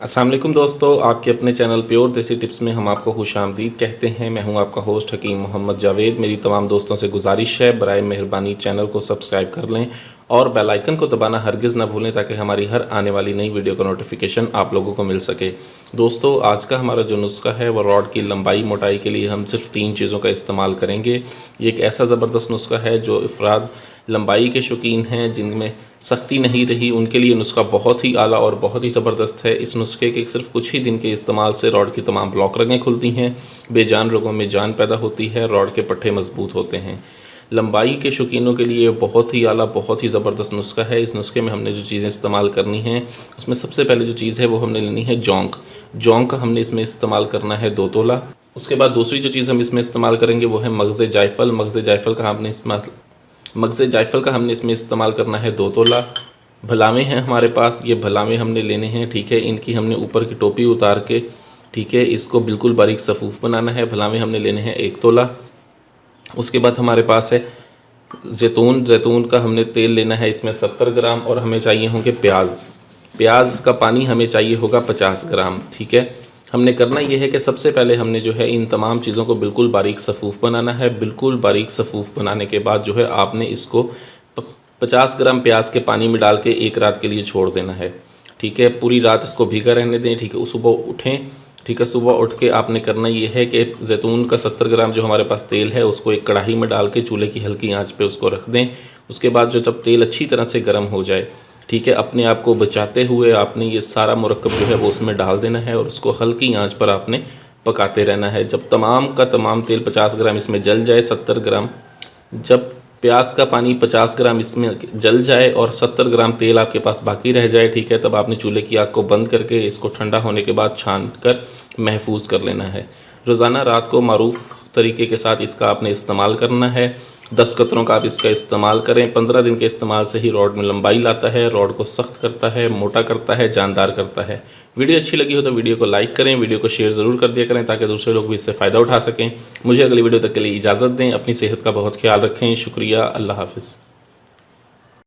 अस्सलाम वालेकुम दोस्तों, आपके अपने चैनल प्योर देसी टिप्स में हम आपको खुशामदीद कहते हैं। मैं हूं आपका होस्ट हकीम मोहम्मद जावेद। मेरी तमाम दोस्तों से गुजारिश है, बराए मेहरबानी चैनल को सब्सक्राइब कर लें और बेल आइकन को दबाना हरगिज़ ना भूलें ताकि हमारी हर आने वाली नई वीडियो का नोटिफिकेशन आप लोगों को मिल सके। दोस्तों, आज का हमारा जो नुस्खा है वो रॉड की लंबाई मोटाई के लिए हम सिर्फ 3 चीज़ों का इस्तेमाल करेंगे। ये एक ऐसा ज़बरदस्त नुस्खा है जो अफराद लंबाई के शौकीन हैं, जिनमें सख्ती नहीं रही, उनके लिए नुस्खा बहुत ही आला और बहुत ही ज़बरदस्त है। इस नुस्खे के सिर्फ कुछ ही दिन के इस्तेमाल से रॉड की तमाम ब्लॉक रगें खुलती हैं, बेजान रोगों में जान पैदा होती है, रॉड के पट्टे मजबूत होते हैं। लंबाई के शौकीनों के लिए बहुत ही आला, बहुत ही ज़बरदस्त नुस्खा है। इस नुस्खे में हमने जो चीज़ें इस्तेमाल करनी हैं, उसमें सबसे पहले जो चीज़ है वो हमने लेनी है जौंक। जौंक हमने इसमें इस्तेमाल करना है 2 तोला। उसके बाद दूसरी जो चीज़ हम इसमें इस्तेमाल करेंगे वो है मगज़ जायफल। मगज़ जायफल का हमने इसमें इस्तेमाल करना है 2 तोला। भलावे हैं हमारे पास, ये भलावे हमने लेने हैं, ठीक है। इनकी हमने ऊपर की टोपी उतार के, ठीक है, इसको बिल्कुल बारीक सफ़ूफ़ बनाना है। भलावे हमने लेने हैं 1 तोला। उसके बाद हमारे पास है जैतून का हमने तेल लेना है, इसमें 70 ग्राम। और हमें चाहिए होंगे प्याज का पानी हमें चाहिए होगा 50 ग्राम, ठीक है। हमने करना ये है कि सबसे पहले हमने जो है इन तमाम चीज़ों को बिल्कुल बारीक सफ़ूफ़ बनाना है। बिल्कुल बारीक सफ़ूफ़ बनाने के बाद जो है आपने इसको 50 ग्राम प्याज के पानी में डाल के 1 रात के लिए छोड़ देना है, ठीक है। पूरी रात इसको भीगा रहने दें, ठीक है। सुबह उठें, ठीक है। सुबह उठ के आपने करना ये है कि जैतून का 70 ग्राम जो हमारे पास तेल है उसको एक कढ़ाई में डाल के चूल्हे की हल्की आंच पे उसको रख दें। उसके बाद जब तेल अच्छी तरह से गर्म हो जाए, ठीक है, अपने आप को बचाते हुए आपने ये सारा मुरक्कब जो है वो उसमें डाल देना है और उसको हल्की आंच पर आपने पकाते रहना है। जब तमाम का तमाम तेल 50 ग्राम इसमें जल जाए, 70 ग्राम, जब प्याज का पानी 50 ग्राम इसमें जल जाए और 70 ग्राम तेल आपके पास बाकी रह जाए, ठीक है, तब आपने चूल्हे की आग को बंद करके इसको ठंडा होने के बाद छान कर महफूज कर लेना है। रोज़ाना रात को मारूफ तरीके के साथ इसका आपने इस्तेमाल करना है। 10 कतरों का आप इसका इस्तेमाल करें। 15 दिन के इस्तेमाल से ही रॉड में लंबाई लाता है, रॉड को सख्त करता है, मोटा करता है, जानदार करता है। वीडियो अच्छी लगी हो तो वीडियो को लाइक करें, वीडियो को शेयर ज़रूर कर दिया करें ताकि दूसरे लोग भी इससे फ़ायदा उठा सकें। मुझे अगली वीडियो तक के लिए इजाज़त दें। अपनी सेहत का बहुत ख्याल रखें। शुक्रिया। अल्लाह हाफ़िज़।